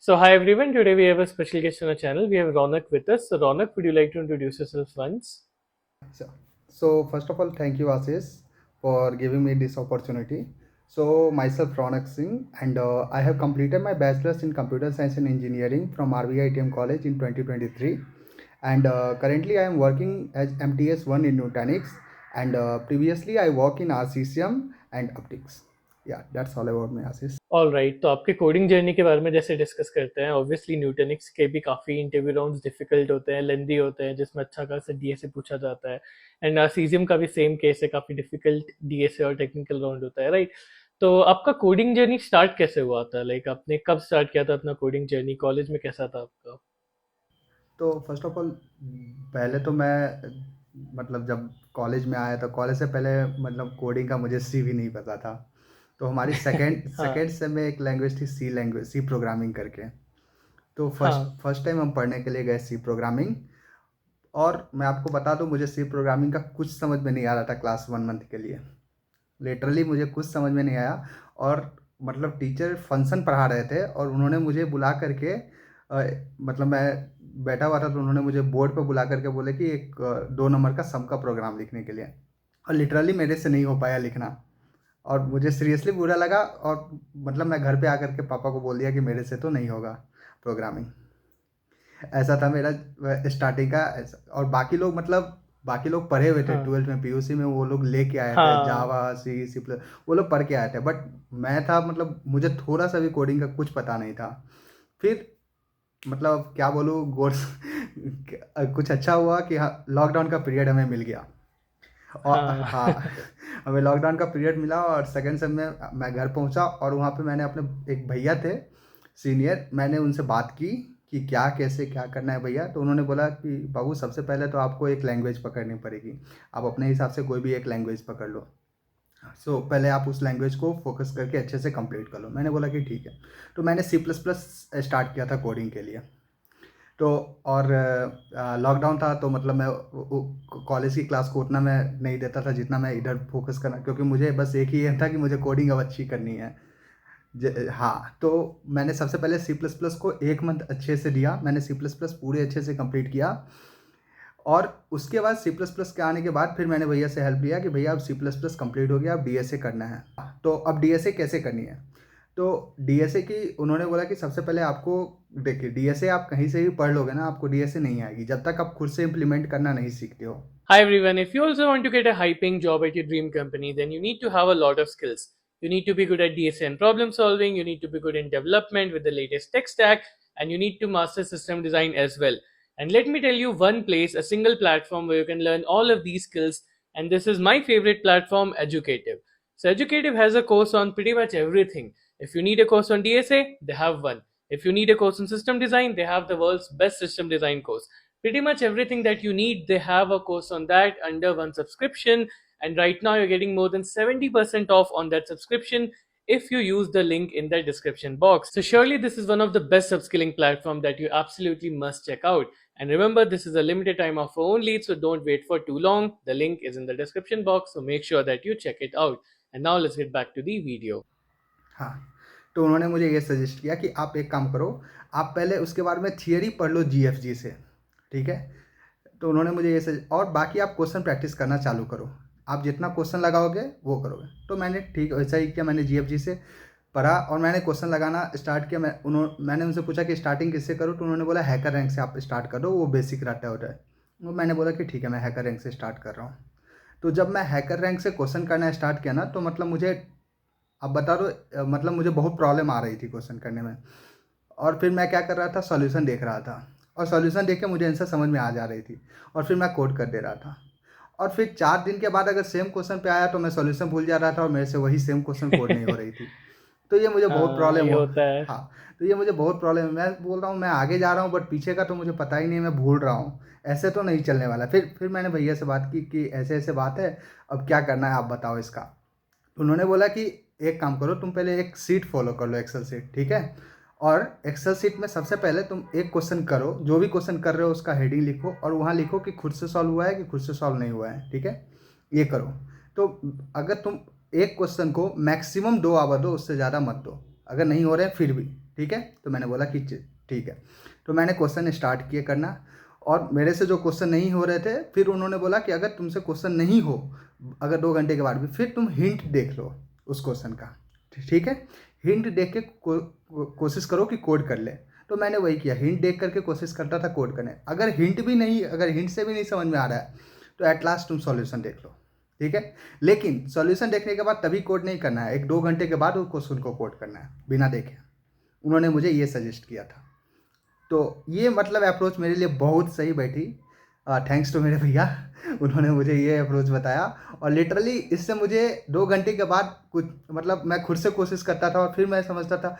So, hi everyone. Today we have a special guest on our channel. We have Ronak with us. So, Ronak, would you like to introduce yourself once? So, so, first of all, thank you, Ashish, for giving me this opportunity. So, myself, Ronak Singh, and I have completed my bachelor's in computer science and engineering from RVITM College in 2023. And currently, I am working as MTS1 in Nutanix. And previously, I work in RCCM and optics. Yeah, that's all about me, Ashish. All right, तो आपके coding journey के बारे में जैसे discuss करते हैं, obviously न्यूटनिक्स के भी काफ़ी इंटरव्यू राउंड्स डिफिकल्ट होते हैं, लेंदी होते हैं, जिसमें अच्छा खासा डीएसए पूछा जाता है। एंड सीजियम का भी सेम केस है, काफ़ी डिफिकल्ट डीएसए और टेक्निकल राउंड होता है, राइट? तो आपका कोडिंग जर्नी स्टार्ट कैसे हुआ था? लाइक आपने कब स्टार्ट किया था अपना कोडिंग जर्नी? कॉलेज में कैसा था आपका? तो फर्स्ट ऑफ ऑल, पहले तो मैं मतलब जब कॉलेज में आया तो कॉलेज से पहले मतलब कोडिंग का मुझे सी भी नहीं पता था। तो हमारी सेकेंड हाँ, सेकेंड से में एक लैंग्वेज थी, सी लैंग्वेज, सी प्रोग्रामिंग करके। तो फर्स्ट हाँ, फर्स्ट टाइम हम पढ़ने के लिए गए सी प्रोग्रामिंग। और मैं आपको बता दूं, मुझे सी प्रोग्रामिंग का कुछ समझ में नहीं आ रहा था क्लास 1 मंथ के लिए। लिटरली मुझे कुछ समझ में नहीं आया। और मतलब टीचर फंक्शन पढ़ा रहे थे और उन्होंने मुझे बुला करके मतलब मैं बैठा हुआ था, तो उन्होंने मुझे बोर्ड पर बुला करके बोले कि एक 2 नंबर का सम का प्रोग्राम लिखने के लिए। और लिटरली मेरे से नहीं हो पाया लिखना। और मुझे सीरियसली बुरा लगा। और मतलब मैं घर पे आकर के पापा को बोल दिया कि मेरे से तो नहीं होगा प्रोग्रामिंग। ऐसा था मेरा स्टार्टिंग का और बाकी लोग मतलब बाकी लोग पढ़े हुए थे हाँ, 12th में, पीयूसी में, वो लोग लेके आए थे हाँ, जावा, सी सी प्लस, वो लोग पढ़ के आए थे। बट मैं था मतलब मुझे थोड़ा सा भी कोडिंग का कुछ पता नहीं था। फिर मतलब क्या बोलूँ, गोर्स कुछ अच्छा हुआ कि हाँ, लॉकडाउन का पीरियड हमें मिल गया। और हाँ। हाँ, हमें लॉकडाउन का पीरियड मिला और सेकंड सेम में मैं घर पहुंचा और वहाँ पे मैंने अपने एक भैया थे सीनियर, मैंने उनसे बात की कि क्या कैसे क्या करना है भैया। तो उन्होंने बोला कि बाबू, सबसे पहले तो आपको एक लैंग्वेज पकड़नी पड़ेगी। आप अपने हिसाब से कोई भी एक लैंग्वेज पकड़ लो। पहले आप उस लैंग्वेज को फोकस करके अच्छे से कंप्लीट कर लो। मैंने बोला कि ठीक है। तो मैंने सी प्लस प्लस स्टार्ट किया था कोडिंग के लिए। तो और लॉकडाउन था तो मतलब मैं कॉलेज की क्लास को उतना मैं नहीं देता था जितना मैं इधर फोकस करना, क्योंकि मुझे बस एक ही ये था कि मुझे कोडिंग अब अच्छी करनी है। हाँ, तो मैंने सबसे पहले सी प्लस प्लस को 1 मंथ अच्छे से दिया। मैंने सी प्लस प्लस पूरे अच्छे से कंप्लीट किया। और उसके बाद सी प्लस प्लस के आने के बाद फिर मैंने भैया से हेल्प लिया कि भैया अब सी प्लस प्लस कंप्लीट हो गया, अब डीएसए करना है। तो अब डीएसए कैसे करनी है? तो डीएसए की उन्होंने बोला कि सबसे पहले आपको, देखिए, डीएसए आप कहीं से भी पढ़ लोगे ना, आपको डीएसए नहीं आएगी जब तक आप खुद से इम्प्लीमेंट करना नहीं सीखते हो। Hi everyone. If you also want to get a high paying job at your dream company, then you need to have a lot of skills. You need to be good at DSA and problem solving, you need to be good in development with the latest tech stack, and you need to master system design as well. And let me tell you one place, a single platform where you can learn all of these skills, and this is my favorite platform, Educative. So, Educative has a course on pretty much everything. If you need a course on DSA, they have one. If you need a course on system design, they have the world's best system design course. Pretty much everything that you need, they have a course on that under one subscription. And right now you're getting more than 70% off on that subscription if you use the link in the description box. So surely this is one of the best upskilling platform that you absolutely must check out. And remember, this is a limited time offer only, so don't wait for too long. The link is in the description box, so make sure that you check it out. And now let's get back to the video. हाँ, तो उन्होंने मुझे ये suggest किया कि आप एक काम करो, आप पहले उसके बारे में थियरी पढ़ लो जीएफजी से। ठीक है। तो उन्होंने मुझे ये सजेस्ट, और बाकी आप क्वेश्चन प्रैक्टिस करना चालू करो। आप जितना क्वेश्चन लगाओगे वो करोगे। तो मैंने ठीक वैसा ही किया, मैंने जीएफजी से पढ़ा और मैंने क्वेश्चन लगाना स्टार्ट किया। मैंने उनसे पूछा कि स्टार्टिंग किससे करूँ, तो उन्होंने बोला हैकर रैंक से आप स्टार्ट कर दो, वो बेसिक रहता है। तो मैंने बोला कि ठीक है, मैं हैकर रैंक से स्टार्ट कर रहा हूँ। तो जब मैं हैकर रैंक से क्वेश्चन करना स्टार्ट किया ना, तो मतलब मुझे, अब बता दो, मतलब मुझे बहुत प्रॉब्लम आ रही थी क्वेश्चन करने में। और फिर मैं क्या कर रहा था, सॉल्यूशन देख रहा था। और सॉल्यूशन देख के मुझे आंसर समझ में आ जा रही थी। और फिर मैं कोड कर दे रहा था। और फिर 4 दिन के बाद अगर सेम क्वेश्चन पे आया तो मैं सॉल्यूशन भूल जा रहा था और मेरे से वही सेम क्वेश्चन कोड नहीं हो रही थी। तो ये मुझे बहुत हाँ, प्रॉब्लम ये हो। होता है। हाँ, तो ये मुझे बहुत प्रॉब्लम है। मैं बोल रहा हूँ मैं आगे जा रहा हूँ बट पीछे का तो मुझे पता ही नहीं, मैं भूल रहा हूँ। ऐसे तो नहीं चलने वाला। फिर मैंने भैया से बात की कि ऐसे ऐसे बात है, अब क्या करना है आप बताओ इसका। तो उन्होंने बोला कि एक काम करो, तुम पहले एक सीट फॉलो कर लो, एक्सेल सीट। ठीक है। और एक्सेल सीट में सबसे पहले तुम एक क्वेश्चन करो, जो भी क्वेश्चन कर रहे हो उसका हेडिंग लिखो और वहाँ लिखो कि खुद से सॉल्व हुआ है कि खुद से सॉल्व नहीं हुआ है। ठीक है। ये करो। तो अगर तुम एक क्वेश्चन को मैक्सिमम 2 आवर दो, उससे ज़्यादा मत दो। अगर नहीं हो रहे हैं फिर भी, ठीक है। तो मैंने बोला कि ठीक है। तो मैंने क्वेश्चन स्टार्ट किए करना, और मेरे से जो क्वेश्चन नहीं हो रहे थे, फिर उन्होंने बोला कि अगर तुमसे क्वेश्चन नहीं हो, अगर 2 घंटे के बाद भी, फिर तुम हिंट देख लो उस क्वेश्चन का, ठीक है। हिंट देख के कोशिश करो कि कोड कर ले। तो मैंने वही किया, हिंट देख करके कोशिश करता था कोड करने। अगर हिंट से भी नहीं समझ में आ रहा है, तो एट लास्ट तुम सॉल्यूशन देख लो, ठीक है। लेकिन सॉल्यूशन देखने के बाद तभी कोड नहीं करना है, 1-2 घंटे के बाद उस क्वेश्चन को कोड करना है बिना देखे। उन्होंने मुझे ये सजेस्ट किया था। तो ये मतलब अप्रोच मेरे लिए बहुत सही बैठी, थैंक्स टू मेरे भैया। उन्होंने मुझे ये अप्रोच बताया, और लिटरली इससे मुझे 2 घंटे के बाद कुछ मतलब मैं खुद से कोशिश करता था, और फिर मैं समझता था,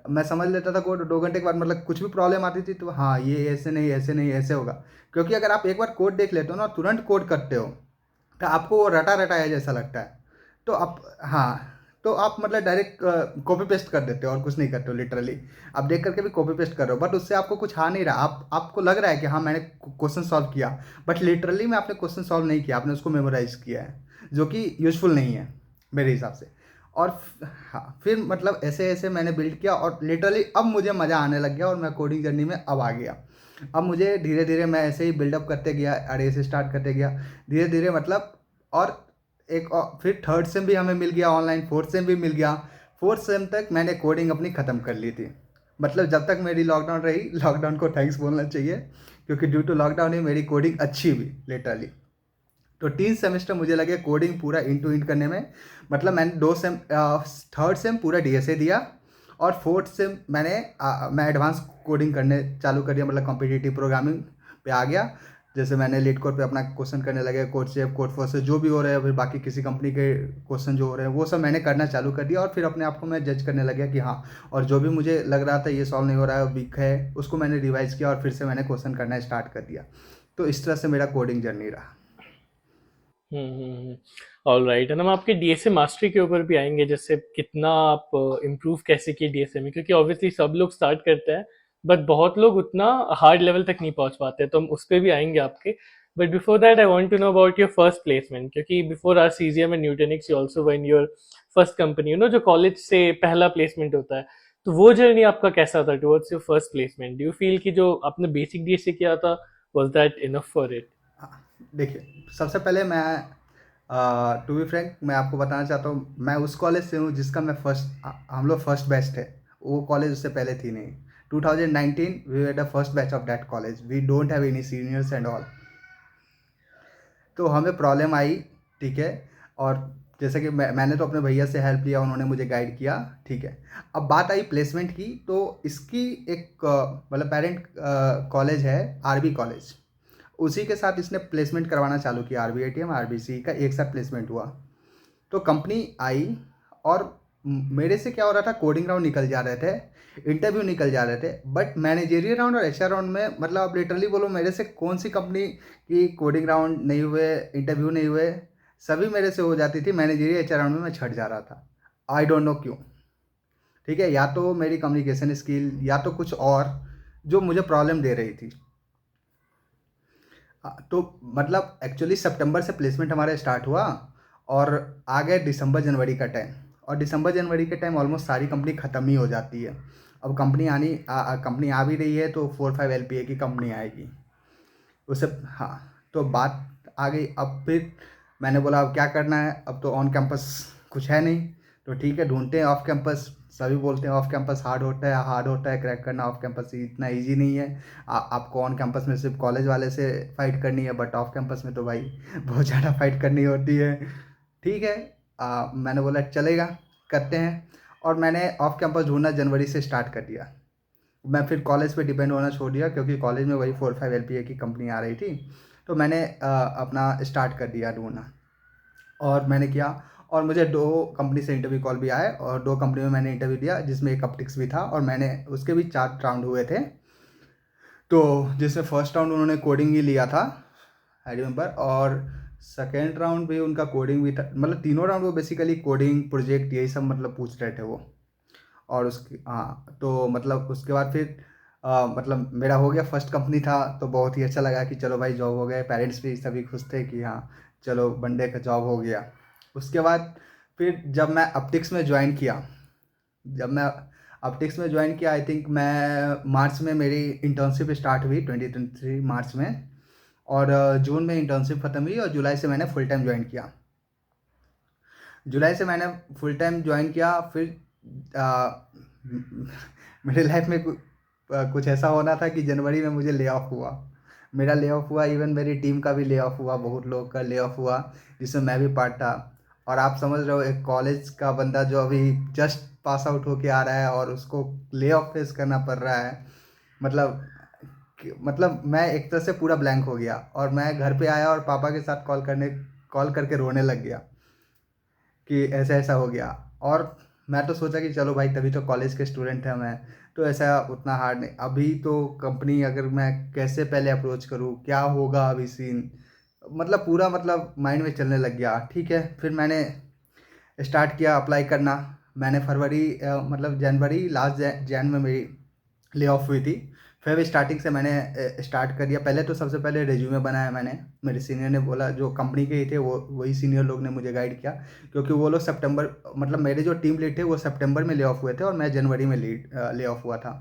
मैं समझ लेता था कोड 2 घंटे के बाद। मतलब कुछ भी प्रॉब्लम आती थी तो हाँ, ये ऐसे नहीं, ऐसे नहीं, ऐसे होगा। क्योंकि अगर आप एक बार कोड देख लेते हो ना, तुरंत कोड करते हो, तो आपको वो रटा रटाया जैसा लगता है। तो आप, हाँ, तो आप मतलब डायरेक्ट कॉपी पेस्ट कर देते हो और कुछ नहीं करते हो। लिटरली आप देख करके भी कॉपी पेस्ट कर रहे हो, बट उससे आपको कुछ आ नहीं रहा। आपको लग रहा है कि हाँ मैंने क्वेश्चन सॉल्व किया, बट लिटरली में आपने क्वेश्चन सॉल्व नहीं किया, आपने उसको मेमोराइज किया है, जो कि यूजफुल नहीं है मेरे हिसाब से। और हाँ, फिर मतलब ऐसे ऐसे मैंने बिल्ड किया, और लिटरली अब मुझे मज़ा आने लग गया, और मैं कोडिंग जर्नी में अब आ गया। अब मुझे धीरे धीरे मैं ऐसे ही बिल्डअप करते गया, अरे से स्टार्ट करते गया धीरे धीरे, मतलब। और फिर थर्ड सेम भी हमें मिल गया ऑनलाइन, फोर्थ सेम भी मिल गया। फोर्थ सेम तक मैंने कोडिंग अपनी ख़त्म कर ली थी। मतलब जब तक मेरी लॉकडाउन रही, लॉकडाउन को थैंक्स बोलना चाहिए, क्योंकि ड्यू टू लॉकडाउन ही मेरी कोडिंग अच्छी हुई लिटरली। तो 3 सेमेस्टर मुझे लगे कोडिंग पूरा इन टू इन करने में। मतलब मैंने थर्ड सेम पूरा डीएसए दिया, और फोर्थ सेम मैं एडवांस कोडिंग करने चालू कर दिया, मतलब कॉम्पिटिटिव प्रोग्रामिंग पे आ गया। जैसे मैंने लीड कोड पे अपना क्वेश्चन करने लगे, कोड से कोड फोर्स से जो भी हो रहे हैं, फिर बाकी किसी कंपनी के क्वेश्चन जो हो रहे हैं वो सब मैंने करना चालू कर दिया। और फिर अपने आप को मैं जज करने लग गया कि हाँ, और जो भी मुझे लग रहा था ये सॉल्व नहीं हो रहा है, वीक है, उसको मैंने रिवाइज किया, और फिर से मैंने क्वेश्चन करना स्टार्ट कर दिया। तो इस तरह से मेरा कोडिंग जर्नी रहा। All right. एंड हम आपके डीएसए मास्टरी के ऊपर भी आएंगे, जैसे कितना आप इम्प्रूव कैसे किए डीएसए में, क्योंकि ऑब्वियसली सब लोग स्टार्ट करते हैं, बट बहुत लोग उतना हार्ड लेवल तक नहीं पहुंच पाते, तो हम उस पर भी आएंगे आपके। But before that I want to know about your first placement, क्योंकि before our CGM and Nutanix you also won your first company, जो कॉलेज से पहला प्लेसमेंट होता है। तो वो जर्नी आपका कैसा था towards your first placement? Do you feel कि जो आपने बेसिक डीएसए किया था was that enough for it? हाँ, देखिए, सबसे पहले मैं टू बी फ्रैंक मैं आपको बताना चाहता हूँ, मैं उस कॉलेज से हूँ जिसका मैं हम लोग फर्स्ट बैच थे। वो कॉलेज उससे पहले थी नहीं। 2019 we were the first batch of that college, we don't have any seniors and all. तो हमें प्रॉब्लम आई, ठीक है। और जैसे कि मैंने तो अपने भैया से हेल्प लिया, उन्होंने मुझे गाइड किया, ठीक है। अब बात आई प्लेसमेंट की, तो इसकी एक मतलब पेरेंट कॉलेज है, आरबी कॉलेज। उसी के साथ इसने प्लेसमेंट करवाना चालू किया, आरबीआईटीएम आरबीसी का एक साथ प्लेसमेंट हुआ। तो कंपनी आई, और मेरे से क्या हो रहा था, कोडिंग राउंड निकल जा रहे थे, इंटरव्यू निकल जा रहे थे, बट मैनेजेरियल राउंड और एचआर राउंड में, मतलब आप लिटरली बोलो मेरे से कौन सी कंपनी की कोडिंग राउंड नहीं हुए, इंटरव्यू नहीं हुए, सभी मेरे से हो जाती थी। मैनेजेरियल एचआर राउंड में मैं छट जा रहा था, आई डोंट नो क्यों, ठीक है। या तो मेरी कम्युनिकेशन स्किल, या तो कुछ और जो मुझे प्रॉब्लम दे रही थी। तो मतलब एक्चुअली सितंबर से प्लेसमेंट हमारा स्टार्ट हुआ, और आ गए दिसंबर जनवरी का टाइम। और दिसंबर जनवरी के टाइम ऑलमोस्ट सारी कंपनी ख़त्म ही हो जाती है। अब कंपनी आ भी रही है, तो 4-5 एलपीए की कंपनी आएगी उसे। हाँ, तो बात आ गई। अब फिर मैंने बोला अब क्या करना है, अब तो ऑन कैंपस कुछ है नहीं, तो ठीक है ढूंढते हैं ऑफ कैंपस। सभी बोलते हैं ऑफ कैंपस हार्ड होता है क्रैक करना, ऑफ कैंपस इतना इजी नहीं है। आपको ऑन कैंपस में सिर्फ कॉलेज वाले से फाइट करनी है, बट ऑफ कैंपस में तो भाई बहुत ज़्यादा फाइट करनी होती है, ठीक है। मैंने बोला चलेगा, करते हैं। और मैंने ऑफ कैंपस ढूंढना जनवरी से स्टार्ट कर दिया। मैं फिर कॉलेज पे डिपेंड होना छोड़ दिया, क्योंकि कॉलेज में वही 4-5 एलपीए की कंपनी आ रही थी। तो मैंने अपना स्टार्ट कर दिया ढूंढना, और मैंने किया। और मुझे 2 कंपनी से इंटरव्यू कॉल भी आए, और 2 कंपनी में मैंने इंटरव्यू दिया, जिसमें एक अपटिक्स भी था, और मैंने उसके भी 4 राउंड हुए थे। तो जिसमें फर्स्ट राउंड उन्होंने कोडिंग ही लिया था, आई रिमेंबर, और सेकेंड राउंड भी उनका कोडिंग भी था। मतलब तीनों राउंड वो बेसिकली कोडिंग प्रोजेक्ट यही सब मतलब पूछ रहे थे वो। और उसके हाँ, तो मतलब उसके बाद फिर मतलब मेरा हो गया, फर्स्ट कंपनी था, तो बहुत ही अच्छा लगा कि चलो भाई जॉब हो गया। पेरेंट्स भी सभी खुश थे कि हाँ चलो बंदे का जॉब हो गया। उसके बाद फिर जब मैं अपटिक्स में ज्वाइन किया, जब मैं अपटिक्स में ज्वाइन किया आई थिंक मैं मार्च में मेरी इंटर्नशिप स्टार्ट हुई 2023 मार्च में, और जून में इंटर्नशिप ख़त्म हुई और जुलाई से मैंने फुल टाइम ज्वाइन किया। जुलाई से मैंने फुल टाइम ज्वाइन किया। फिर मेरे लाइफ में कुछ ऐसा होना था कि जनवरी में मुझे ले ऑफ हुआ। मेरा ले ऑफ हुआ, इवन मेरी टीम का भी ले ऑफ हुआ, बहुत लोगों का ले ऑफ हुआ, जिसमें मैं भी पार्ट था। और आप समझ रहे हो, एक कॉलेज का बंदा जो अभी जस्ट पास आउट होके आ रहा है और उसको ले ऑफ फेस करना पड़ रहा है, मतलब मैं एक तरह से पूरा ब्लैंक हो गया। और मैं घर पे आया और पापा के साथ कॉल करके रोने लग गया कि ऐसा ऐसा हो गया। और मैं तो सोचा कि चलो भाई, तभी तो कॉलेज के स्टूडेंट हैं मैं, तो ऐसा उतना हार्ड नहीं। अभी तो कंपनी अगर मैं कैसे पहले अप्रोच करूँ, क्या होगा अभी सीन, मतलब पूरा मतलब माइंड में चलने लग गया। ठीक है, फिर मैंने स्टार्ट किया अप्लाई करना। मैंने फरवरी मतलब जनवरी लास्ट जैन में मेरी ले ऑफ हुई थी। फिर स्टार्टिंग से मैंने स्टार्ट कर दिया। पहले तो सबसे पहले रिज्यूमे बनाया मैंने। मेरे सीनियर ने बोला, जो कंपनी के ही थे वो, वही सीनियर लोग ने मुझे गाइड किया, क्योंकि वो लोग सितंबर, मतलब मेरे जो टीम लीड थे वो सितंबर में ले ऑफ हुए थे और मैं जनवरी में ले ऑफ हुआ था।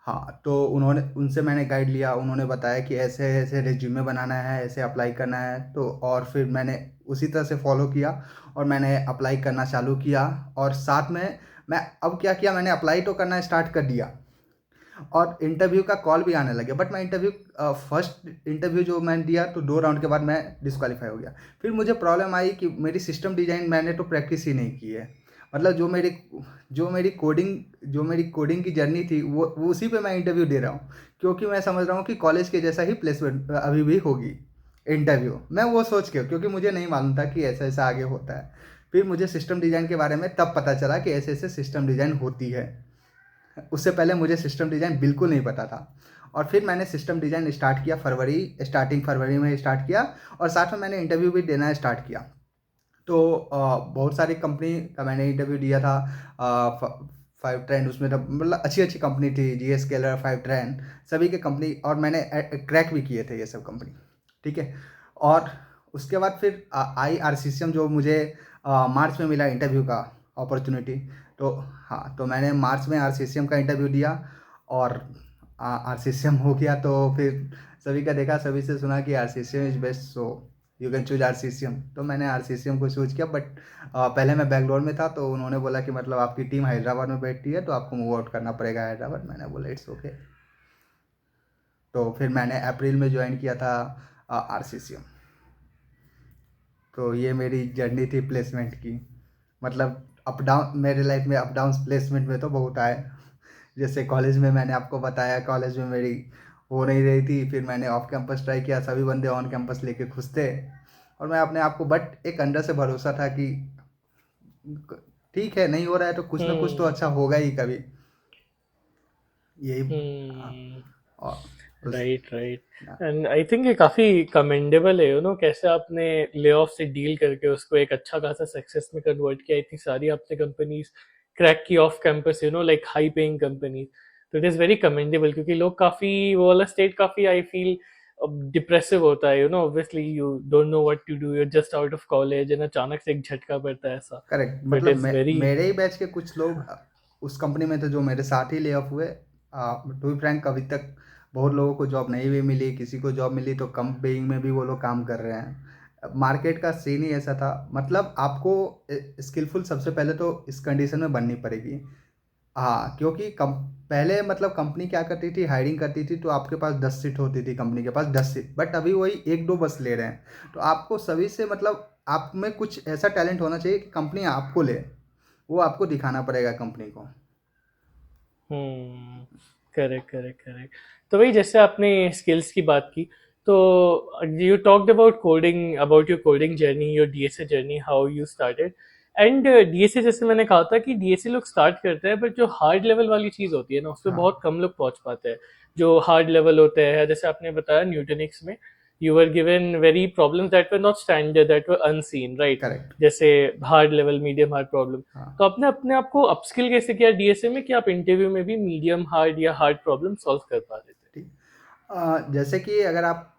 हाँ, तो उनसे मैंने गाइड लिया। उन्होंने बताया कि ऐसे ऐसे रिज्यूमे बनाना है, ऐसे अप्लाई करना है। तो और फिर मैंने उसी तरह से फॉलो किया और मैंने अप्लाई करना चालू किया। और साथ में मैं अब क्या किया, मैंने अप्लाई तो करना स्टार्ट कर दिया और इंटरव्यू का कॉल भी आने लगे। बट मैं फर्स्ट इंटरव्यू जो मैंने दिया, तो 2 राउंड के बाद मैं डिस्क्वालीफाई हो गया। फिर मुझे प्रॉब्लम आई कि मेरी सिस्टम डिज़ाइन मैंने तो प्रैक्टिस ही नहीं की है। मतलब जो मेरी कोडिंग की जर्नी थी, वो उसी पे मैं इंटरव्यू दे रहा हूँ, क्योंकि मैं समझ रहा हूँ कि कॉलेज के जैसा ही प्लेसमेंट अभी भी होगी इंटरव्यू। मैं वो सोच के, क्योंकि मुझे नहीं मालूम था कि ऐसा ऐसा आगे होता है। फिर मुझे सिस्टम डिज़ाइन के बारे में तब पता चला कि ऐसे ऐसे सिस्टम डिज़ाइन होती है। उससे पहले मुझे सिस्टम डिज़ाइन बिल्कुल नहीं पता था। और फिर मैंने सिस्टम डिज़ाइन स्टार्ट किया स्टार्टिंग फरवरी में स्टार्ट किया। और साथ में मैंने इंटरव्यू भी देना स्टार्ट किया। तो बहुत सारी कंपनी का मैंने इंटरव्यू दिया था। फाइव ट्रेंड उसमें तो मतलब अच्छी अच्छी कंपनी थी, G S Keller, five trend, सभी के कंपनी, और मैंने क्रैक भी किए थे ये सब कंपनी। ठीक है। और उसके बाद फिर I R C C M, जो मुझे मार्च में मिला इंटरव्यू का अपॉर्चुनिटी। तो हाँ, तो मैंने मार्च में आर सी सी एम का इंटरव्यू दिया और आर सी सी एम हो गया। तो फिर सभी का देखा, सभी से सुना कि R C C M is best, so you can choose R C C M. तो मैंने आर सी सी एम को चूज किया। बट पहले मैं बैंगलोर में था, तो उन्होंने बोला कि मतलब आपकी टीम हैदराबाद में बैठती है, तो आपको मूव आउट करना पड़ेगा हैदराबाद। मैंने बोला इट्स ओके। तो फिर मैंने अप्रैल में ज्वाइन किया था आर सी सी एम। तो ये मेरी जर्नी थी प्लेसमेंट की। मतलब अप डाउन, मेरे लाइफ में अप डाउन प्लेसमेंट में तो बहुत आए। जैसे कॉलेज में मैंने आपको बताया, कॉलेज में मेरी हो नहीं रही थी, फिर मैंने ऑफ कैंपस ट्राई किया। सभी बंदे ऑन कैंपस लेके खुश थे, और मैं अपने आप को, बट एक अंदर से भरोसा था कि ठीक है, नहीं हो रहा है तो कुछ ना कुछ तो हम्म अच्छा होगा ही कभी। यही। हाँ। हम्म और उस right right. And I think ये काफी कमेंडेबल है, कैसे आपने ले ऑफ से डील करके उसको एक अच्छा खासा सक्सेस में कन्वर्ट किया। इतनी सारी आपने कंपनीज क्रैक की off campus, like high paying companies. तो इट इज वेरी कमेंडेबल, क्योंकि लोग काफी, वो वाला स्टेट काफी आई फील डिप्रेसिव होता है। Obviously you don't know what to do, you just out of college and अचानक से एक झटका पड़ता है ऐसा। करेक्ट, तो इट मतलब इज वेरी। मेरे ही बैच के कुछ लोग उस कंपनी में थे जो मेरे साथ ही ले ऑफ हुए। टू बी फ्रैंक, अभी तक बहुत लोगों को जॉब नहीं भी मिली, किसी को जॉब मिली तो कम पेइंग में भी वो लोग काम कर रहे हैं। मार्केट का सीन ही ऐसा था। मतलब आपको स्किलफुल सबसे पहले तो इस कंडीशन में बननी पड़ेगी। हाँ, क्योंकि पहले मतलब कंपनी क्या करती थी, हायरिंग करती थी, तो आपके पास 10 सीट होती थी, कंपनी के पास 10 सीट, बट अभी वही एक दो बस ले रहे हैं। तो आपको सभी से मतलब आप में कुछ ऐसा टैलेंट होना चाहिए कि कंपनी आपको ले, वो आपको दिखाना पड़ेगा कंपनी को। हम्म करेक्ट करेक्ट करेक्ट। तो वही, जैसे आपने स्किल्स की बात की, तो you talked about coding, about your coding journey, your DSA journey, how you started. And DSA, जैसे मैंने कहा था कि डीएसए लोग स्टार्ट करते हैं, बट जो हार्ड लेवल वाली चीज़ होती है ना, उस पर बहुत हाँ, कम लोग पहुंच पाते हैं। जो हार्ड लेवल होते हैं, जैसे आपने बताया न्यूटनिक्स में you were given very problems that were not standard, that were unseen, right? Correct. जैसे hard level, medium hard problem. हाँ, तो आपने अपने आप को अपस्किल कैसे किया डीएसए में, कि आप इंटरव्यू में भी मीडियम हार्ड या हार्ड प्रॉब्लम सॉल्व कर पा रहे थे? ठीक। जैसे कि अगर आप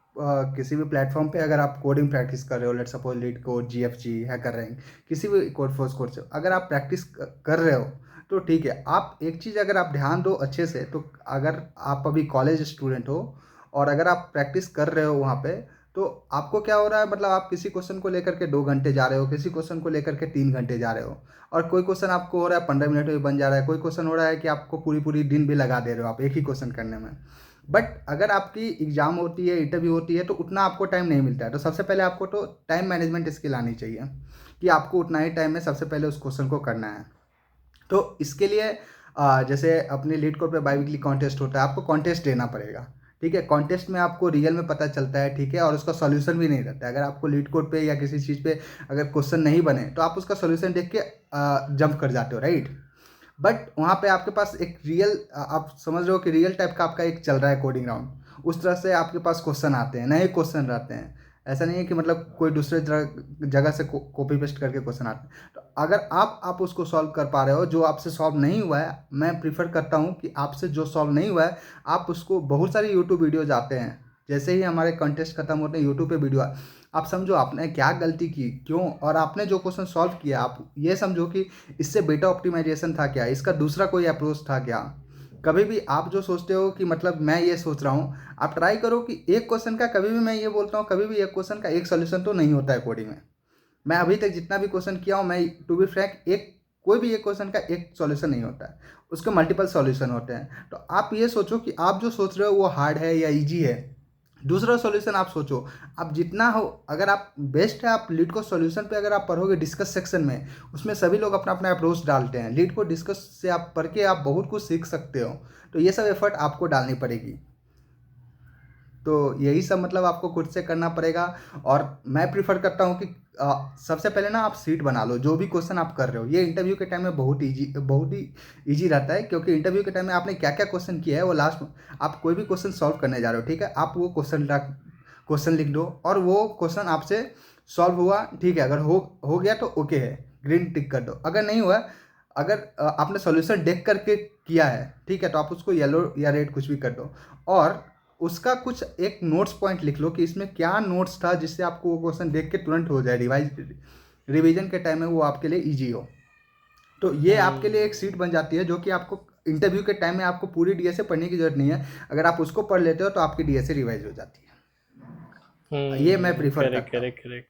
किसी भी प्लेटफॉर्म पे अगर आप कोडिंग प्रैक्टिस कर रहे हो, लेट सपोज लीड कोड, जी एफ जी, हैकर रैंक, किसी भी कोड फोर्स कोड से अगर आप प्रैक्टिस कर रहे हो, तो ठीक है। आप एक चीज़ अगर आप ध्यान दो अच्छे से, तो अगर आप अभी कॉलेज स्टूडेंट हो और अगर आप प्रैक्टिस कर रहे हो वहाँ पे, तो आपको क्या हो रहा है, मतलब आप किसी क्वेश्चन को लेकर के 2 घंटे जा रहे हो, किसी क्वेश्चन को लेकर के 3 घंटे जा रहे हो, और कोई क्वेश्चन आपको हो रहा है 15 मिनट में बन जा रहा है, कोई क्वेश्चन हो रहा है कि आपको पूरी पूरी दिन भी लगा दे रहे हो आप एक ही क्वेश्चन करने में। बट अगर आपकी एग्जाम होती है, इंटरव्यू होती है, तो उतना आपको टाइम नहीं मिलता है। तो सबसे पहले आपको तो टाइम मैनेजमेंट स्किल आनी चाहिए कि आपको उतना ही टाइम में सबसे पहले उस क्वेश्चन को करना है। तो इसके लिए जैसे अपने लीड कोड पे बाई वीकली कॉन्टेस्ट होता है, आपको कॉन्टेस्ट देना पड़ेगा। ठीक है, कॉन्टेस्ट में आपको रियल में पता चलता है। ठीक है, और उसका सॉल्यूशन भी नहीं रहता है। अगर आपको लीड कोड पे या किसी चीज़ पे अगर क्वेश्चन नहीं बने, तो आप उसका सॉल्यूशन देख के जंप कर जाते हो, राइट। बट वहाँ पे आपके पास एक रियल, आप समझ रहे हो कि रियल टाइप का आपका एक चल रहा है कोडिंग राउंड, उस तरह से आपके पास क्वेश्चन आते हैं, नए क्वेश्चन रहते हैं। ऐसा नहीं है कि मतलब कोई दूसरे जगह से कॉपी पेस्ट करके क्वेश्चन आते हैं। तो अगर आप उसको सॉल्व कर पा रहे हो, जो आपसे सॉल्व नहीं हुआ है, मैं प्रीफर करता हूँ कि आपसे जो सॉल्व नहीं हुआ है, आप उसको, बहुत सारी यूट्यूब वीडियोज आते हैं, जैसे ही हमारे कंटेस्ट खत्म होते हैं यूट्यूब पे वीडियो आप समझो आपने क्या गलती की, क्यों, और आपने जो क्वेश्चन सॉल्व किया, आप ये समझो कि इससे बेटा ऑप्टिमाइजेशन था क्या, इसका दूसरा कोई अप्रोच था क्या। कभी भी आप जो सोचते हो कि मतलब मैं ये सोच रहा हूँ, आप ट्राई करो कि एक क्वेश्चन का, कभी भी मैं ये बोलता हूँ, कभी भी एक क्वेश्चन का एक सोल्यूशन तो नहीं होता है कोडिंग में। मैं अभी तक जितना भी क्वेश्चन किया हूँ, मैं टू बी फ्रैंक, एक कोई भी एक क्वेश्चन का एक सॉल्यूशन नहीं होता है, उसके मल्टीपल सॉल्यूशन होते हैं। तो आप ये सोचो कि आप जो सोच रहे हो वो हार्ड है या इजी है। दूसरा सॉल्यूशन आप सोचो, आप जितना हो, अगर आप बेस्ट है, आप लीड को सॉल्यूशन पे अगर आप पढ़ोगे डिस्कस सेक्शन में, उसमें सभी लोग अपना अपना अप्रोच डालते हैं। लीड को डिस्कस से आप पढ़ के आप बहुत कुछ सीख सकते हो। तो ये सब एफर्ट आपको डालनी पड़ेगी। तो यही सब मतलब आपको खुद से करना पड़ेगा। और मैं प्रीफर करता हूँ कि सबसे पहले ना आप सीट बना लो, जो भी क्वेश्चन आप कर रहे हो। ये इंटरव्यू के टाइम में बहुत ही ईजी रहता है, क्योंकि इंटरव्यू के टाइम में आपने क्या क्या क्वेश्चन किया है, वो लास्ट में आप कोई भी क्वेश्चन सॉल्व करने जा रहे हो, ठीक है, आप वो क्वेश्चन लिख दो, और वो क्वेश्चन आपसे सॉल्व हुआ, ठीक है, अगर हो गया तो ओके है, ग्रीन टिक कर दो। अगर नहीं हुआ, अगर आपने सॉल्यूशन देख करके किया है, ठीक है, तो आप उसको येलो या रेड कुछ भी कर दो, और उसका कुछ एक नोट्स पॉइंट लिख लो कि इसमें क्या नोट्स था, जिससे आपको वो क्वेश्चन देख के तुरंत हो जाए, रिवीजन के टाइम में वो आपके लिए इजी हो। तो ये आपके लिए एक सीट बन जाती है, जो कि आपको इंटरव्यू के टाइम में आपको पूरी डीएसए पढ़ने की जरूरत नहीं है। अगर आप उसको पढ़ लेते हो तो आपकी डीएसए रिवाइज हो जाती है। ये मैं प्रीफर करेक्ट करता हूँ। Correct correct.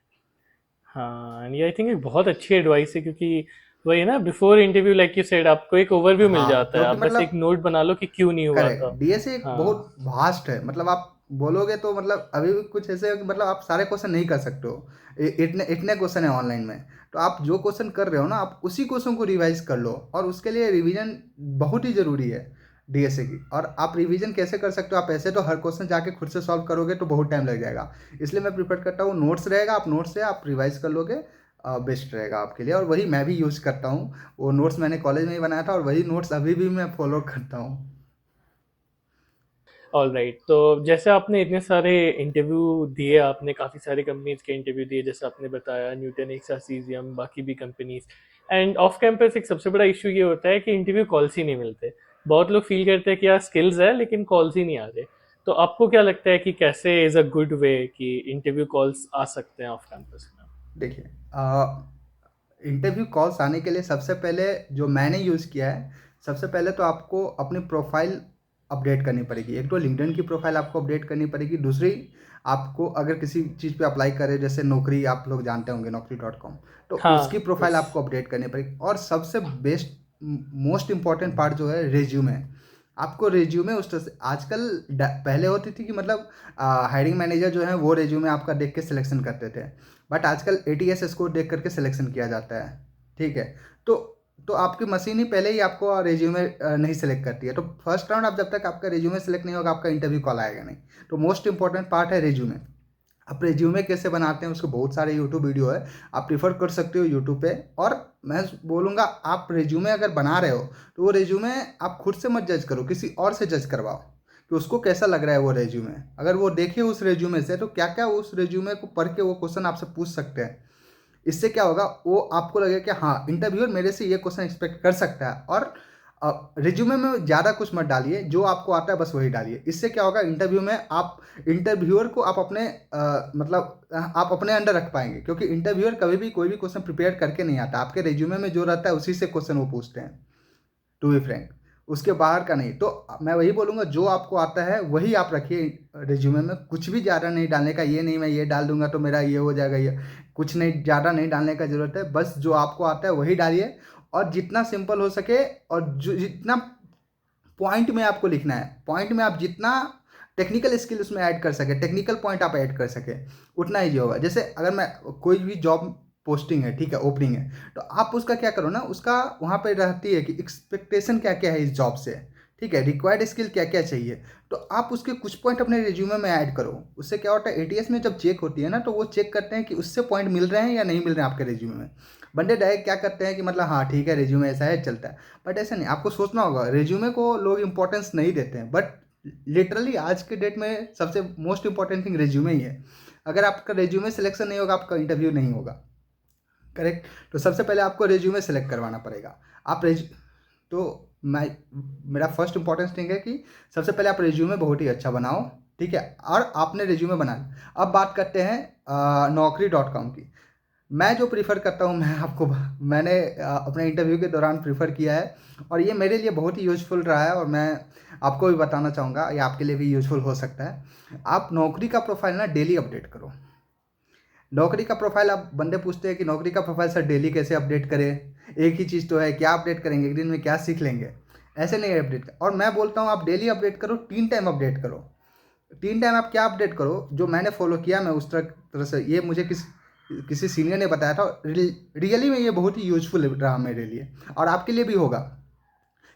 हाँ, एंड ये आई थिंक एक बहुत अच्छी एडवाइस है, क्योंकि वही ना, before interview like you said, आपको एक ओवरव्यू मिल हाँ, जाता है, क्योंकि आप बस एक मतलब नोट बना लो कि क्यों नहीं हुआ करेक्ट, था। डीएसए एक हाँ। बहुत वास्ट है, मतलब आप बोलोगे तो मतलब अभी भी कुछ ऐसे है कि मतलब आप सारे क्वेश्चन नहीं कर सकते हो। इतने इतने क्वेश्चन है ऑनलाइन में। तो आप जो क्वेश्चन कर रहे हो ना, आप उसी क्वेश्चन को रिवाइज कर लो, और उसके लिए रिवीजन बहुत ही ज़रूरी है डीएसए की। और आप रिवीजन कैसे कर सकते हो, आप ऐसे तो हर क्वेश्चन जाके खुद से सॉल्व करोगे तो बहुत टाइम लग जाएगा। इसलिए मैं प्रिफर करता हूँ नोट्स रहेगा, आप नोट्स से आप रिवाइज कर लोगे, बेस्ट रहेगा आपके लिए। और वही मैं भी यूज़ करता हूँ, वो नोट्स मैंने कॉलेज में ही बनाया था, और वही नोट्स अभी भी मैं फॉलो करता हूँ। ऑल राइट, तो जैसे आपने इतने सारे इंटरव्यू दिए, आपने काफ़ी सारे कंपनीज के इंटरव्यू दिए, जैसे आपने बताया न्यूटन, एक्सा, सीजियम, बाकी भी कंपनीज। एंड ऑफ कैंपस एक सबसे बड़ा इशू ये होता है कि इंटरव्यू कॉल्स ही नहीं मिलते। बहुत लोग फील करते हैं कि यार स्किल्स है लेकिन कॉल्स ही नहीं आ रहे। तो आपको क्या लगता है कि कैसे इज़ अ गुड वे कि इंटरव्यू कॉल्स आ सकते हैं ऑफ कैंपस में? देखिए, इंटरव्यू कॉल्स आने के लिए सबसे पहले जो मैंने यूज़ किया है, सबसे पहले तो आपको अपनी प्रोफाइल अपडेट करनी पड़ेगी। एक तो लिंक्डइन की प्रोफाइल आपको अपडेट करनी पड़ेगी, दूसरी आपको अगर किसी चीज़ पे अप्लाई करें, जैसे नौकरी, आप लोग जानते होंगे naukri.com, तो उसकी हाँ, प्रोफाइल यस। आपको अपडेट करनी पड़ेगी। और सबसे बेस्ट, मोस्ट इंपॉर्टेंट पार्ट जो है, रेज्यूमे। आपको रेज्यूमे उस तरह से, आजकल पहले होती थी कि मतलब हायरिंग मैनेजर जो है वो रेज्यूमे आपका देख के सिलेक्शन करते थे, बट आजकल एटीएस स्कोर देख करके सिलेक्शन किया जाता है। ठीक है, तो तो आपकी मशीन ही पहले ही आपको रेज्यूमे नहीं सेलेक्ट करती है। तो फर्स्ट राउंड, आप जब तक आपका रेज्यूमे सेलेक्ट नहीं होगा, आपका इंटरव्यू कॉल आएगा नहीं। तो मोस्ट इंपॉर्टेंट पार्ट है रेज्यूमे। आप रेज्यूमे कैसे बनाते हैं, उसके बहुत सारे यूट्यूब वीडियो है, आप प्रीफर कर सकते हो यूट्यूब पे। और मैं बोलूँगा, आप रेज्यूमे अगर बना रहे हो, तो वो रेज्यूमे आप खुद से मत जज करो, किसी और से जज करवाओ कि उसको कैसा लग रहा है वो रेज्यूमे। अगर वो देखे उस रेज्यूमे से, तो क्या क्या उस रेज्यूमे को पढ़ के वो क्वेश्चन आपसे पूछ सकते हैं। इससे क्या होगा, वो आपको लगेगा कि हाँ, इंटरव्यूअर मेरे से ये क्वेश्चन एक्सपेक्ट कर सकता है। और रिज्यूमे में ज़्यादा कुछ मत डालिए, जो आपको आता है बस वही डालिए। इससे क्या होगा, इंटरव्यू में आप इंटरव्यूअर को आप अपने मतलब आप अपने अंडर रख पाएंगे, क्योंकि इंटरव्यूअर कभी भी कोई भी क्वेश्चन प्रिपेयर करके नहीं आता। आपके रिज्यूमे में जो रहता है उसी से क्वेश्चन वो पूछते हैं। टू बी फ्रैंक, उसके बाहर का नहीं। तो मैं वही बोलूँगा, जो आपको आता है वही आप रखिए रिज्यूमे में, कुछ भी ज़्यादा नहीं डालने का। ये नहीं मैं ये डाल दूंगा तो मेरा ये हो जाएगा, ये कुछ नहीं, ज़्यादा नहीं डालने का ज़रूरत है। बस जो आपको आता है वही डालिए, और जितना सिंपल हो सके, और जो जितना पॉइंट में आपको लिखना है, पॉइंट में आप जितना टेक्निकल स्किल उसमें ऐड कर सके, टेक्निकल पॉइंट आप ऐड कर सके, उतना ईजी होगा। जैसे अगर मैं कोई भी जॉब पोस्टिंग है, ठीक है, ओपनिंग है, तो आप उसका क्या करो ना, उसका वहाँ पे रहती है कि एक्सपेक्टेशन क्या क्या है इस जॉब से, ठीक है, रिक्वायर्ड स्किल क्या क्या चाहिए, तो आप उसके कुछ पॉइंट अपने रिज्यूमे में ऐड करो। उससे क्या होता है, एटीएस में जब चेक होती है ना, तो वो चेक करते हैं कि उससे पॉइंट मिल रहे हैं या नहीं मिल रहे हैं आपके रिज्यूमे में। बंदे डायरेक्ट क्या करते हैं कि मतलब हाँ ठीक है रिज्यूमे ऐसा है चलता है, बट ऐसा नहीं। आपको सोचना होगा, रिज्यूमे को लोग इंपॉर्टेंस नहीं देते हैं, बट लिटरली आज के डेट में सबसे मोस्ट इंपॉर्टेंट थिंग रिज्यूमे ही है। अगर आपका रिज्यूमे सिलेक्शन नहीं होगा, आपका इंटरव्यू नहीं होगा, करेक्ट। तो सबसे पहले आपको रिज्यूमे सेलेक्ट करवाना पड़ेगा। आप तो मैं मेरा फर्स्ट इंपॉर्टेंट थिंग है कि सबसे पहले आप रिज्यूमे बहुत ही अच्छा बनाओ, ठीक है, और आपने रिज्यूमे बना लिया। अब बात करते हैं naukri.com की। मैं जो प्रीफर करता हूँ, मैंने अपने इंटरव्यू के दौरान प्रीफर किया है, और ये मेरे लिए बहुत ही यूजफुल रहा है, और मैं आपको भी बताना चाहूँगा, ये आपके लिए भी यूजफुल हो सकता है। आप नौकरी का प्रोफाइल ना डेली अपडेट करो। नौकरी का प्रोफाइल, आप बंदे पूछते हैं कि नौकरी का प्रोफाइल सर डेली कैसे अपडेट करें, एक ही चीज़ तो है, क्या अपडेट करेंगे, एक दिन में क्या सीख लेंगे, ऐसे नहीं अपडेट कर। और मैं बोलता हूँ आप डेली अपडेट करो, 3 टाइम अपडेट करो। 3 टाइम आप क्या अपडेट करो, जो मैंने फॉलो किया, मैं उस तरह से, ये मुझे किसी सीनियर ने बताया था, रियली में ये बहुत ही यूजफुल रहा मेरे लिए, और आपके लिए भी होगा।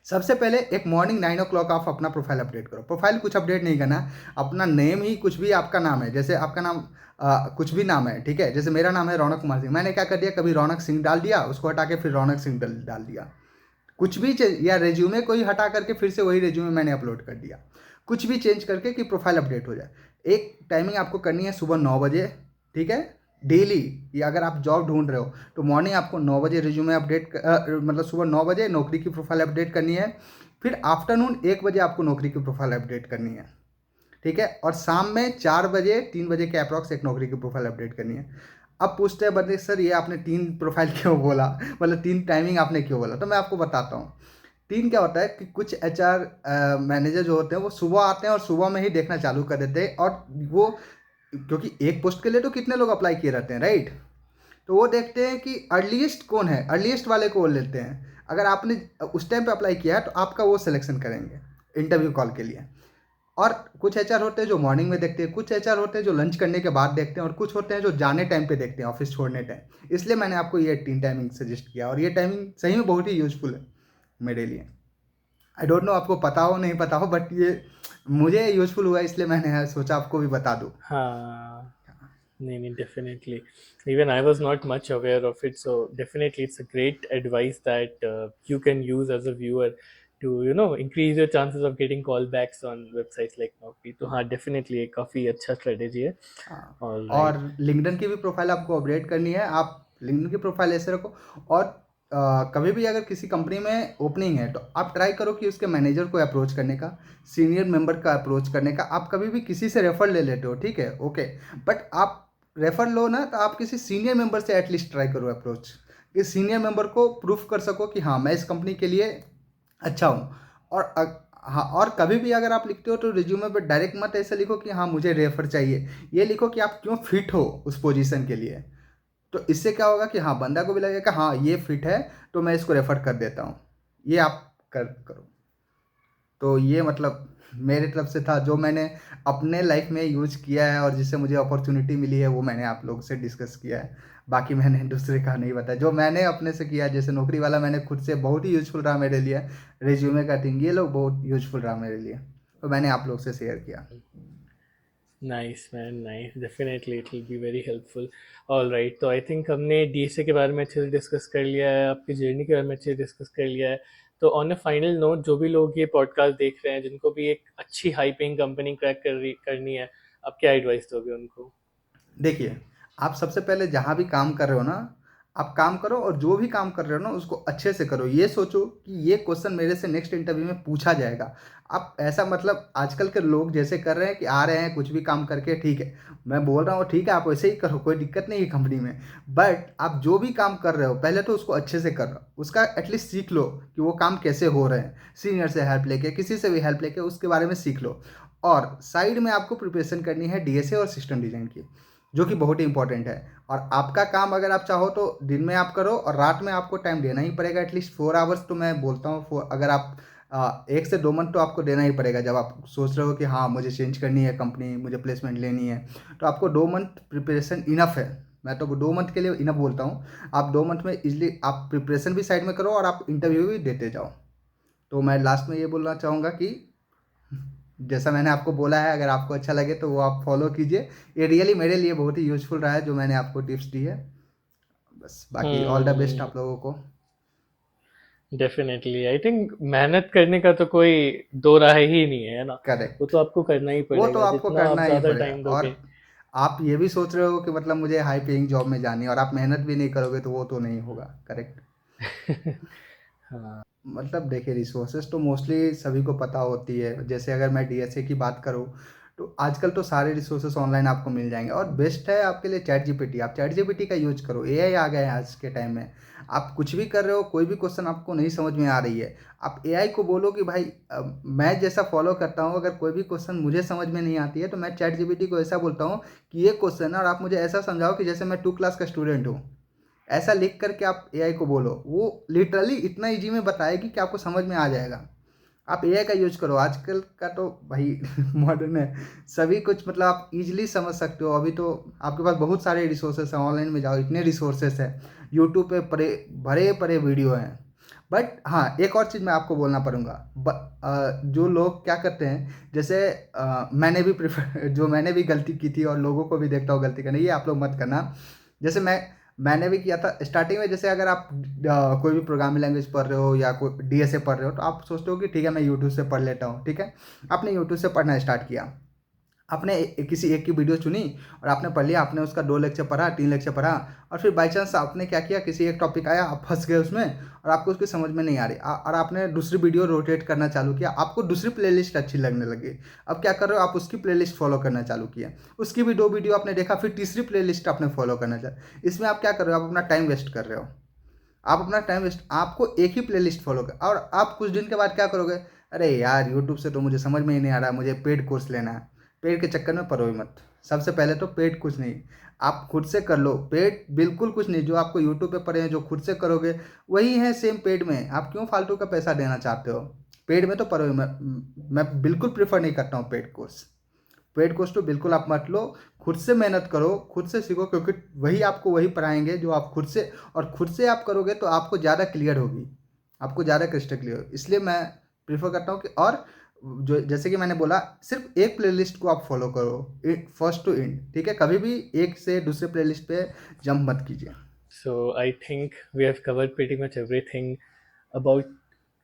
सबसे पहले एक मॉर्निंग 9 o'clock आप अपना प्रोफाइल अपडेट करो। प्रोफाइल कुछ अपडेट नहीं करना, अपना नेम ही कुछ भी आपका नाम है, जैसे आपका नाम कुछ भी नाम है, ठीक है, जैसे मेरा नाम है रौनक कुमार सिंह, मैंने क्या कर दिया, कभी रौनक सिंह डाल दिया, उसको हटा के फिर रौनक सिंह डाल दिया। कुछ भी या रेज्यूमे को ही हटा करके फिर से वही रेज्यूमे मैंने अपलोड कर दिया। कुछ भी चेंज करके कि प्रोफाइल अपडेट हो जाए। एक टाइमिंग आपको करनी है सुबह 9 बजे, ठीक है, डेली। या अगर आप जॉब ढूंढ रहे हो तो मॉर्निंग आपको 9 बजे रिज्यूमे अपडेट मतलब सुबह 9 बजे नौकरी की प्रोफाइल अपडेट करनी है। फिर आफ्टरनून 1 बजे आपको नौकरी की प्रोफाइल अपडेट करनी है, ठीक है, और शाम में 4 बजे 3 बजे के अप्रॉक्स एक नौकरी की प्रोफाइल अपडेट करनी है। अब पूछते हैं बंदे, सर ये आपने 3 प्रोफाइल क्यों बोला, मतलब 3 टाइमिंग आपने क्यों बोला, तो मैं आपको बताता हूँ। 3 क्या होता है कि कुछ एचआर मैनेजर जो होते हैं वो सुबह आते हैं और सुबह में ही देखना चालू कर देते हैं, और वो क्योंकि एक पोस्ट के लिए तो कितने लोग अप्लाई किए रहते हैं, राइट। तो वो देखते हैं कि अर्लीस्ट कौन है, अर्लीस्ट वाले को वो लेते हैं। अगर आपने उस टाइम पे अप्लाई किया है तो आपका वो सिलेक्शन करेंगे इंटरव्यू कॉल के लिए। और कुछ एचआर होते हैं जो मॉर्निंग में देखते हैं, कुछ एचआर होते हैं जो लंच करने के बाद देखते हैं, और कुछ होते हैं जो जाने टाइम पे देखते हैं, ऑफिस छोड़ने टाइम। इसलिए मैंने आपको ये 3 टाइमिंग सजेस्ट किया, और ये टाइमिंग सही में बहुत ही यूजफुल है मेरे लिए। आई डोंट नो आपको पता हो नहीं पता हो, बट ये मुझे यूजफुल हुआ, इसलिए मैंने सोचा आपको भी बता दूँ। हाँ, नहीं नहीं, definitely. Even I was not much aware of it, so definitely it's a great advice that you can use as a viewer to increase your chances of getting callbacks on websites like Naukri. तो हाँ, definitely एक काफी अच्छा strategy है. हाँ, All और right. LinkedIn की भी प्रोफाइल आपको अपडेट करनी है। आप लिंक्डइन की प्रोफाइल ऐसे रखो, और कभी भी अगर किसी कंपनी में ओपनिंग है तो आप ट्राई करो कि उसके मैनेजर को अप्रोच करने का, सीनियर मेंबर का अप्रोच करने का। आप कभी भी किसी से रेफर ले लेते हो, ठीक है, ओके, बट आप रेफर लो ना, तो आप किसी सीनियर मेंबर से एटलीस्ट ट्राई करो अप्रोच, कि सीनियर मेंबर को प्रूफ कर सको कि हाँ मैं इस कंपनी के लिए अच्छा हूँ। और हाँ, और कभी भी अगर आप लिखते हो तो रिज्यूमे पे डायरेक्ट मत ऐसे लिखो कि हाँ मुझे रेफर चाहिए, ये लिखो कि आप क्यों फिट हो उस पोजीशन के लिए। तो इससे क्या होगा कि हाँ बंदा को भी लगेगा कि हाँ ये फिट है, तो मैं इसको रेफर कर देता हूँ। ये आप करो। तो ये मतलब मेरे तरफ से था, जो मैंने अपने लाइफ में यूज किया है, और जिससे मुझे अपॉर्चुनिटी मिली है, वो मैंने आप लोगों से डिस्कस किया है। बाकी मैंने दूसरे का नहीं बताया, जो मैंने अपने से किया, जैसे नौकरी वाला मैंने खुद से, बहुत ही यूजफुल रहा मेरे लिए। रिज्यूमे का थिंग, ये लोग बहुत यूजफुल रहा मेरे लिए, तो मैंने आप लोग से शेयर किया। Nice man, nice. Definitely it will be very helpful. All right, तो आई थिंक हमने डीएसए के बारे में अच्छे से डिस्कस कर लिया है, आपकी जर्नी के बारे में अच्छे से डिस्कस कर लिया है। तो ऑन अ फाइनल नोट, जो भी लोग ये पॉडकास्ट देख रहे हैं, जिनको भी एक अच्छी हाई पेइंग कंपनी क्रैक करनी है, आप क्या एडवाइस दोगे उनको? देखिए, आप सबसे पहले जहाँ भी काम कर रहे हो ना, आप काम करो और जो भी काम कर रहे हो ना उसको अच्छे से करो। ये सोचो कि ये क्वेश्चन मेरे से नेक्स्ट इंटरव्यू में पूछा जाएगा। आप ऐसा मतलब आजकल के लोग जैसे कर रहे हैं कि आ रहे हैं कुछ भी काम करके, ठीक है, मैं बोल रहा हूँ ठीक है आप वैसे ही करो, कोई दिक्कत नहीं है कंपनी में। बट आप जो भी काम कर रहे हो पहले तो उसको अच्छे से करो, उसका एटलीस्ट सीख लो कि वो काम कैसे हो रहे हैं। सीनियर से हेल्प लेके, किसी से भी हेल्प लेके उसके बारे में सीख लो। और साइड में आपको प्रिपरेशन करनी है डीएसए और सिस्टम डिज़ाइन की, जो कि बहुत ही इंपॉर्टेंट है। और आपका काम अगर आप चाहो तो दिन में आप करो और रात में आपको टाइम देना ही पड़ेगा, एटलीस्ट 4 आवर्स तो मैं बोलता हूँ। अगर आप 1 से 2 मंथ तो आपको देना ही पड़ेगा। जब आप सोच रहे हो कि हाँ मुझे चेंज करनी है कंपनी, मुझे प्लेसमेंट लेनी है, तो आपको 2 मंथ प्रिपरेशन इनफ है। मैं तो 2 मंथ के लिए इनफ बोलता हूँ। आप 2 मंथ में इजली आप प्रिपरेशन भी साइड में करो और आप इंटरव्यू भी देते जाओ। तो मैं लास्ट में ये बोलना चाहूँगा कि जैसा मैंने आपको बोला है, अगर आपको अच्छा लगे तो वो आप फॉलो कीजिए। ये रियली मेरे लिए बहुत ही यूज़फुल रहा है जो मैंने आपको टिप्स दी है। बस बाकी ऑल द बेस्ट आप लोगों को। डेफिनेटली आई थिंक मेहनत करने का तो कोई दो राह ही नहीं है ना। वो करेक्ट। तो आपको करना ही वो तो पड़ेगा, आपको जितना करना आप ही ज्यादा पड़ेगा। टाइम और दोगे। आप ये भी सोच रहे हो कि मतलब मुझे हाई पेइंग जॉब में जानी है और आप मेहनत भी नहीं करोगे तो वो तो नहीं होगा। करेक्ट। हाँ। मतलब देखिए रिसोर्सेज तो मोस्टली सभी को पता होती है। जैसे अगर मैं डीएसए की बात करूँ तो आजकल तो सारे रिसोर्सेज ऑनलाइन आपको मिल जाएंगे और बेस्ट है आपके लिए चैट जीपीटी। आप चैट जीपीटी का यूज करो, एआई आ गया है आज के टाइम में। आप कुछ भी कर रहे हो, कोई भी क्वेश्चन आपको नहीं समझ में आ रही है, आप एआई को बोलो कि भाई मैं जैसा फॉलो करता हूँ, अगर कोई भी क्वेश्चन मुझे समझ में नहीं आती है तो मैं चैट जीपीटी को ऐसा बोलता हूँ कि ये क्वेश्चन है और आप मुझे ऐसा समझाओ कि जैसे मैं 2 क्लास का स्टूडेंट हूँ। ऐसा लिख करके आप एआई को बोलो, वो लिटरली इतना इजी में बताएगी कि आपको समझ में आ जाएगा। आप एआई का यूज करो। आजकल का तो भाई मॉडर्न है, सभी कुछ मतलब आप इजीली समझ सकते हो। अभी तो आपके पास बहुत सारे रिसोर्सेस हैं, ऑनलाइन में जाओ इतने रिसोर्सेस हैं, यूट्यूब पे परे भरे परे वीडियो हैं। बट हाँ एक और चीज़ मैं आपको बोलना पड़ूंगा। जो लोग क्या करते हैं, जैसे मैंने भी प्रिफर जो मैंने भी गलती की थी और लोगों को भी देखता हूँ गलती करने, ये आप लोग मत करना। जैसे मैंने भी किया था स्टार्टिंग में। जैसे अगर आप कोई भी प्रोग्रामिंग लैंग्वेज पढ़ रहे हो या कोई डीएसए पढ़ रहे हो तो आप सोचते हो कि ठीक है मैं यूट्यूब से पढ़ लेता हूँ, ठीक है। आपने यूट्यूब से पढ़ना स्टार्ट किया, आपने किसी एक की वीडियो चुनी और आपने पढ़ लिया, आपने उसका 2 लेक्चर पढ़ा, 3 लेक्चर पढ़ा, और फिर बाई चांस आपने क्या किया, किसी एक टॉपिक आया आप फंस गए उसमें और आपको उसकी समझ में नहीं आ रही, और आपने दूसरी वीडियो रोटेट करना चालू किया, आपको दूसरी प्लेलिस्ट अच्छी लगने लगी। अब क्या कर रहे हो, आप उसकी प्लेलिस्ट फॉलो करना चालू किया, उसकी भी 2 वीडियो आपने देखा, फिर तीसरी प्लेलिस्ट आपने फॉलो करना चालू। इसमें आप क्या कर रहे हो, आप अपना टाइम वेस्ट कर रहे हो। आप अपना टाइम वेस्ट, आपको एक ही प्लेलिस्ट फॉलो कर, और आप कुछ दिन के बाद क्या करोगे, अरे यार यूट्यूब से तो मुझे समझ में ही नहीं आ रहा, मुझे पेड कोर्स लेना है। पेड के चक्कर में पड़ो ही मत। सबसे पहले तो पेड कुछ नहीं, आप खुद से कर लो। पेड बिल्कुल कुछ नहीं, जो आपको यूट्यूब पे पढ़े हैं जो खुद से करोगे वही है सेम पेड में। आप क्यों फालतू का पैसा देना चाहते हो, पेड में तो पढ़ो ही मत। मैं बिल्कुल प्रेफर नहीं करता हूँ पेड कोर्स। पेड कोर्स तो बिल्कुल आप मत लो। खुद से मेहनत करो, खुद से सीखो, क्योंकि वही आपको वही पढ़ाएंगे जो आप खुद से, और खुद से आप करोगे तो आपको ज़्यादा क्लियर होगी, आपको ज़्यादा क्रिस्टल क्लियर होगी। इसलिए मैं प्रीफर करता हूँ कि, और जो जैसे कि मैंने बोला, सिर्फ एक प्लेलिस्ट को आप फॉलो करो फर्स्ट टू एंड, ठीक है। कभी भी एक से दूसरे प्लेलिस्ट पे जंप मत कीजिए। So I think we have covered pretty much everything about.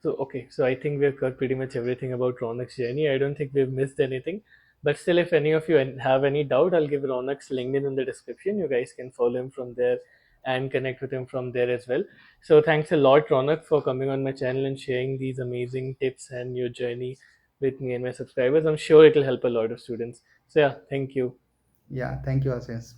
So okay, so I think we have covered pretty much everything about Ronak's journey. I don't think we've missed anything. But still, if any of you have any doubt, I'll give Ronak's LinkedIn in the description. You guys can follow him from there and connect with him from there as well. So thanks a lot, Ronak, for coming on my channel and sharing these amazing tips and your journey with me and my subscribers. I'm sure it'll help a lot of students. So yeah, thank you. या thank you Ashish.